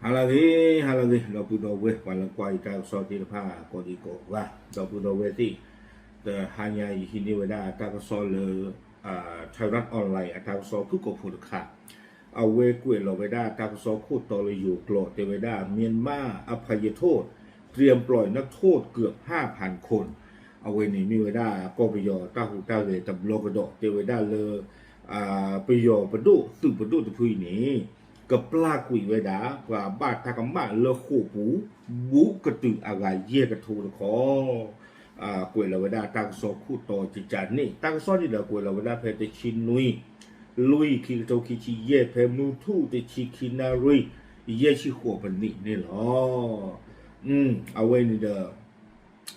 halagi lo pudo we wala kwai ta so ti pha ko di ko wa lo pudo we ti the hanya hini weda ta ko so le thai rat online ta ko so ku ko phu khaเอาเวกุยเราไปได้ตากซอคูดตอเลยอยู่โกรธเทวดาเมียนมาอภัยโทษเตรียมปล่อยนักโทษเกือบ 5,000 คนเอาเวนี่มีเวดาก็ไปยอตาหูตาเลยตับโลกระดกเทวดาเลยไปยอประดุสื่อประดุตะพุยนี้กับปลากุยเวดาว่าบาดทากมาเลโคปูบุกระตืออะไรเย่กระทูขอกวยเราเวดาตากซอคูดตอจิจานนี่ตากซอนี่เดกวยเราเวดาเพตชินนุยลุยคิโตคิชิเย่เพมูทูติชิคินารุยเย่ชิหัวปนินี่หรอเอาไว้นี่เด้อ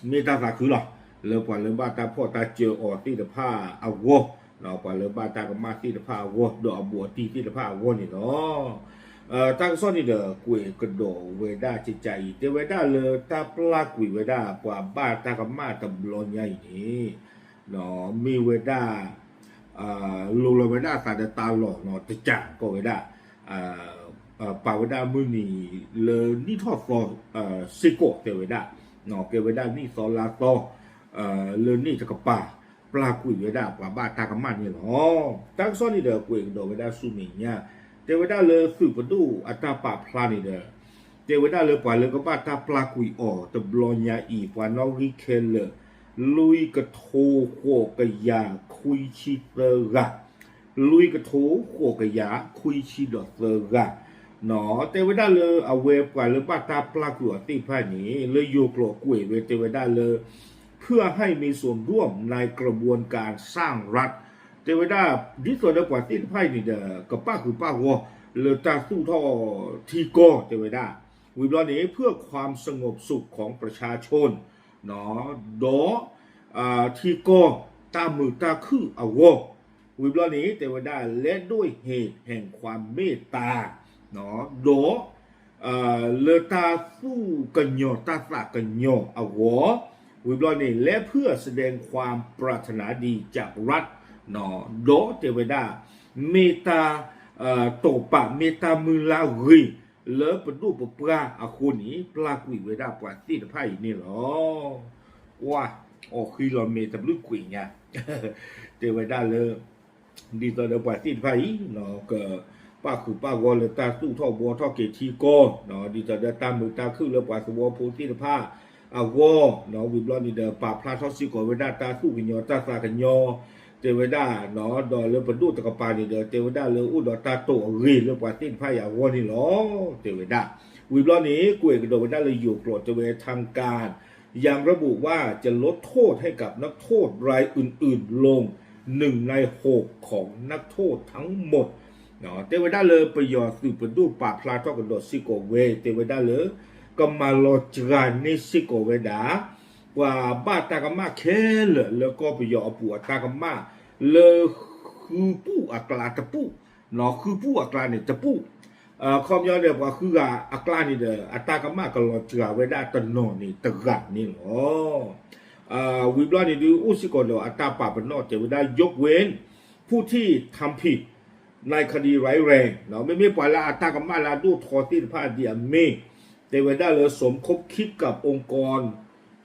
มีตาสาคือหรอเลิกว่าเลิกบ้าตาพ่อตาเจอออตีตะผ้าเอาวัวเรากว่าเลิกบ้าตากมาตีตะผ้าวัวดอกบัวตีตะผ้าวัวนี่เนาะตากซ้อนนี่เด้อกุยกระโดเวดาจิตใจเตเวดาเลยตาปลากุยเวดากว่าบ้าตากมาตะบลอนใหญ่นี่เนาะมีเวดาลูลเวดาสาดตาหลอกเนาะจะจังก็เวดาป่าเวดามือนี่เลยนี่ทอดซอซิโกเตเวดาเนาะเกเวดานี่ซอลาโตเลยนี่จะกับป่าปลากุยเวดาป่าบ้าตากมันนี่เนาะตั้งซ้อนนี่เด้อกุยกระโดเวดาสุมิเนี่ยเตเวดาเลยสืบประดูอัตราป่าพลานี่เด้อเตเวดาเลยป่าเลยก็บ้าตาปลากุยอ๋อตะบลอนยาอีป่านอริเคเลลุยกระโถโขกยาคุยชิเตอร์กะลุยกระโถโขกยาคุยชิดอเตอร์กะเนาะเทวดาเลยเอาเวปว่าเลยบ้าตาปลากลัวตีผ้านี้เลยโยกโลกุยเวเทวดาเลยเพื่อให้มีส่วนร่วมในกระบวนการสร้างรัฐเทวดาดิส่วนกว่าตีผ้านี่เด้อกับป้าคือป้าวัวเลยตาสู้ท่อทีโกเทวดาวิบลอนี้เพื่อความสงบสุขของประชาชนเนาะดอที่ก็ตามือตาคืออาววิบลอนี้เทวดาและด้วยเหตุแห่งความเมตตาเนาะดอเลตาสู้กันโยตาสากันโยอาววิบลอนี้และเพื่อแสดงความปรารถนาดีจากรัฐเนาะดอเทวดาเมตตาโตปะเมตตามือลารีเลปดูปปลาอาคุนี้ปลากุยเวดาปวาตีตะไพ่นี่หรอว่าโอ้คือเราเมตาลุกุยเนี่ยเทวดาเลยดีต่อเดปวาตีตะไพ่เนาะก็ป้าคือป้าวอลตาสู้ท่อบัวท่อเกทีโกเนาะดีต่อเดตามือตาคือเลปวาสวอพูตีตะผ้าอาวอเนาะวิบลอนดีเดป่าพลาทอสิโกเวดาตาสู้กันยอตาสากันยอเทวดาเนาะดอเลปดูตะกปานี่เดเทวดาเลอุดอตาโตรีเลปวาตีตะไพ่อาวอนี่หรอเทวดาวิบลอนนี้กุยกระโดดได้เลยอยู่โปรดจะเวทางการยังระบุว่าจะลดโทษให้กับนักโทษรายอื่นๆลง1 ใน 6ของนักโทษทั้งหมดเนาะเทวดาเลยประโยชน์สืบประดูป่าพลาทอกระโดดซิโกเวเทวดาเลยก็มาโลจรานิซิโกเวดาว่าบ้าตากามาเคลแล้วก็ประโยชน์ปัวตากามาเลยคือผู้อักลาตะผู้เนาะคือผู้อักลาเนี่ยตะผู้ความยาวเดียวว่าคืออักลานี่เด้ออัตากามาก็โลจราเวดาตโนนี่ตะกัดนี่หรอวิบลานี่ดูอุสิโกโลอัตตาป่าปนอเทวดายกเว้นผู้ที่ทำผิดในคดีร้ายแรงเนาะไม่ปล่อยละอัตตากามาลาดูทอติพาเดียเมเทวดาเลยสมคบคิดกับองค์กร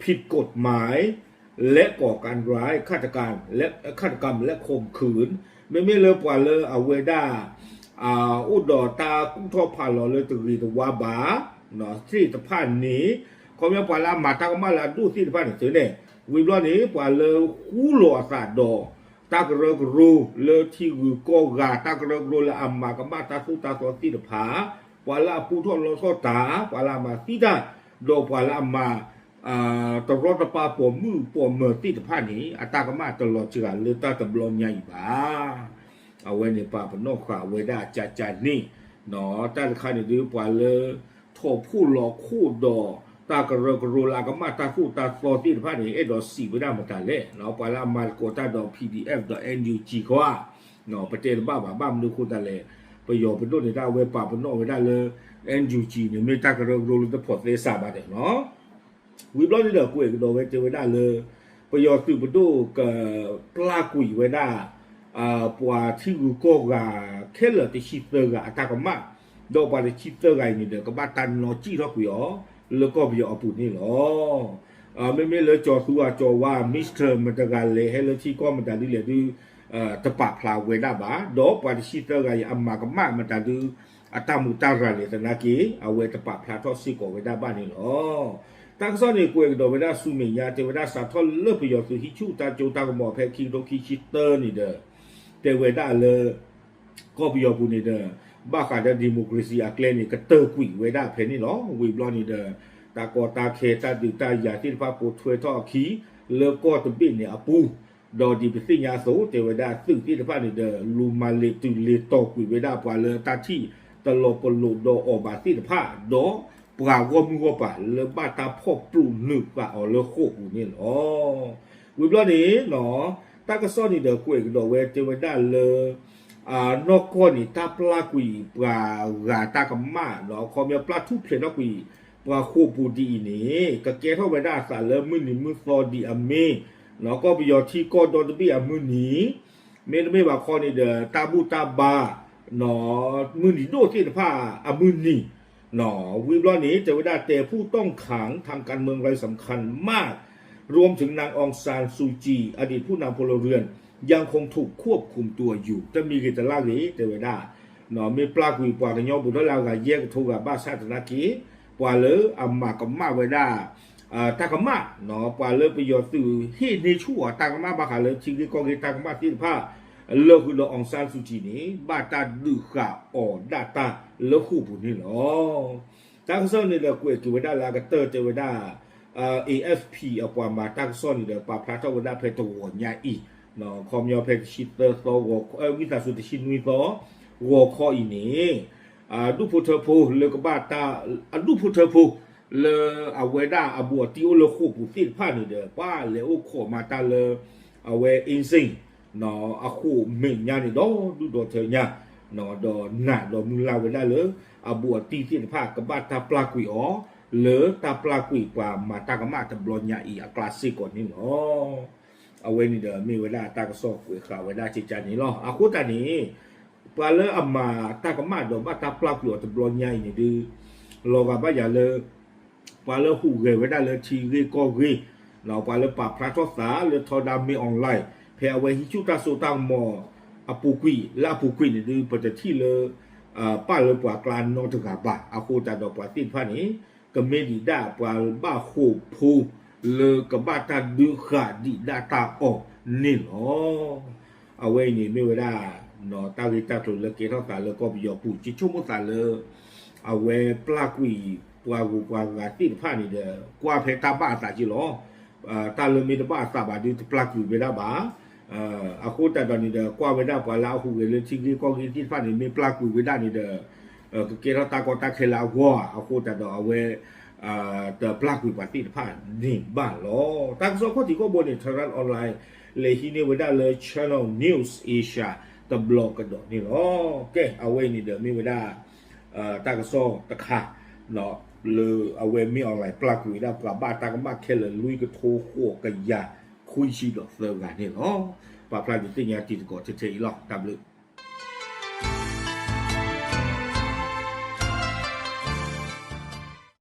ผิดกฎหมายและก่อการร้ายฆาตกรรมและข่มขืนไม่เลยปล่อยเลยเอาเวดาอุดอตากุ้งทอพาลอเลยตุรีตวาบาเนาะที่ตะพานนี้เขาไม่ปล่อยละมาตากามาลาดูที่ตะพานเฉยเนี่ยวิบลอนี้ปล่อยเลยคู่หล่อสาดอตากระกรูเลยที่วิโกกาตากระกรูละอัมมากามาตาสุตาสอติตผาปล่อยละผู้ทอลโซตาปล่อยละมาซีดาโดปล่อยละมาตลอดปาปวมือปวมือติดผ้านี้อัตากามาตลอดเชื่อเลือดตาตะบลอนใหญ่บ้าเอาไว้ในป่าพนอกข่าวไว้ได้จัดนี่เนาะแต่ใครเนี่ยดูปล่อยเลยโทผู้หลอกคู่ดอตากระกรูลากามาตาคู่ตาโซติดผ้านี้ดอสีไม่ได้มาแต่เล่เนาะปล่อยละมาโกตาดอ PDF ดอ NUG ก็ว่าเนาะประเทศบ้ามันดูคู่ตาเล่ประโยชน์เป็นต้นในด้านเว็บป่าพนอกไว้ได้เลย NUG เนี่ยไม่ตากระกรูจะพอดเลซ่าบ้าเด็กเนาะวิบลอนี่เด้อกุยกระโดดไว้เจอไว้ได้เลยประโยชน์สืบประดูกับปลากุยไว้ได้ปัวที่กูโกกาเคลติชิเตอร์กาตากามา ดอกบาร์ชิตเตอร์ไงนี่เด้อก็บ้าตันนอจี้ทอกวิอ๋อแล้วก็วิอ๋อปุ่นนี่หรอไม่เลยจอตัวจอว่ามิสเตอร์มันจะกันเลยให้เลยที่ก็มันจะดีเลยดูตะปะพลาวเวด้าบ้าดอกบาร์ชิตเตอร์ไงอัมมากมากมันจะดูอัตมุตาราเลยแต่นักกี้เอาเวตะปะพลาทอสิโกเวด้าบ้านนี่หรอตั้งซ้อนในกวยดอกเวด้าซูเมียเทเวด้าสาทอเลิกประโยชน์คือฮิชูตาโจตากหมอแพคิงโดคิชิเตอร์นี่เด้อเทเวด้าเลยก็ประโยชน์ปุ่นนี่เด้อบ้าขาดดิโมคราซีอักเลนี่ก็เตอร์กุยเวด้าเพนนี่หรอวิบลอนี่เด้อตากอตาเคตาดิตายาที่พาปูถวยทอขีเลิกก็ตบินเนี่ยอปูดอดีไปสิญาโสเทวดาซึ่งที่พานี่เด้อลูมาเลตุเลโตกุยเวด้าปวาเลตาที่ตลบปลุดออบาที่พาดอปรากมือปะเลบ้าตาพ่อปลุนึกว่าเลโคกูนี่อ๋อวิบลอนี่เนาะตากซ้อนนี่เด้อกวยดอเวเทวดาเลนอกก้อนนี่ตาปลากุยปลากาตากรรมะเนาะคอมยาปลาทุกเพลนกุยปลาโคปูดีนี่กะเกเท่าไปได้สารเลมือนี่มือซอดีอเมเนาะก็ไปยอที่ก็โดนตะบี้อมือนี้ไม่ว่าคอนี่เด้อตาบูตาบาเนาะมือนี่โดที่ผ้าอมือนี่เนาะวิบล้อนี้จะไปได้แต่ผู้ต้องขังทางการเมืองรายสำคัญมากรวมถึงนางองซานซูจีอดีตผู้นำพลเรือนยังคงถูกควบคุมตัวอยู่จะมีกิจลาลีเทวดาเนาะมีปลากุยปลากันยอบุตรลาวกเยกทูกับบ้าชาตินากีปลาเลออัมมากมาเวดาตากมาเนาะปลาเลอประโยชน์สื่อที่ในชั่วตากมาบาขาเลอชิงที่กองที่ตากมาที่ผ้าเลิกคือเราองซานสุจีนี้บ้าตาดื้อขาอ่อดาตาเลิกคู่บุญนี่เนาะตั้งซ่อนนี่เราคุยกับเวดาลากเตอร์เทวดาAFP เอาความมาตั้งซ่อนนี่เดี๋ยวปลาพระเทวดาเพตโวญาอีเนาะคอมยอเพชิตเตอร์โตววิตาสุติชินวิโตวอคออีนี่ดูพุทธภูเลกบาตาดูพุทธภูเลอเวดาอบัวติโอเลโคปุติพานี่เด้อป้าเลโอโคมาตาเลอเวอินซิงเนาะอะโคเมญานี่ดอดูดอเทญาเนาะดอหน้าดอมุลาเวดาเลอบัวติติพากบาตาปลากุยอ๋อเลตาปลากุยกว่ามาตากมาตะบลญาอีอะคลาสสิกก่อนนี่เนาะเอาไว้นี่เด้อมีเวลาตากซอกคุยข่าวเวลาจิจานี่เนาะอะคุตานี่ปลาเลออัมมาตากมาดอมาตาปลากุยตะบลญาอีนี่ดือโลกะบะยาเลปลาเลอฮูเกเวลาเลทีเกกอเกเนาะปลาเลปะพระทอสาเลทอดามีออนไลน์เพอเวฮิจุตาโซตังมออะปูกุยลาปูกุยนี่ดือปะตะที่เลป้าเลปะกลานนอตกะบะอะคุตาดอปะติพานี่ก็เมดิดาปลาบ้าโคพูเลกับบ้าตาดูขาดิดาตาออกนี่เนาะเอาไว้นี่ไม่เวลาเนาะตาลิตาตุเลเกท่าตาเลก็ไปยอปูจิชุ่มตาเลเอาไว้ปลากุยปลากูปลากาติผ้านี่เด้อกว่าเพตาบ้าตาจิหรอตาเลมีตาบ้าตาบาดูปลากุยเวลาบ้าอาโคตาดอนนี่เด้อกว่าเวลาปลาลาหูเวลชิงก็กินที่ผ้านี่มีปลากุยเวลานี่เด้อเกเราตากอตาเคลาวัวอาโคตาดอเอาไว้แต่ปลากุยปาติผ่านนี่บ้านล้อตั้งโซข้อที่ก็บนอินเทอร์เน็ตออนไลน์เลยที่นี่เวลาเลย Channel News Asia ตะบล็อกกันดอกนี่ล้อแกเอาไว้นี่เดี๋ยวมีเวลาตั้งโซตะขาเนาะเลยเอาไว้มีออนไลน์ปลากุยได้ปลาบ้าตากมาแค่เลยลุยก็โทโคกันยาคุยชีดอกเซอร์กันนี่ล้อปลาพลาดอยู่ที่ยาติดก่อนเฉยๆล้อตามเลย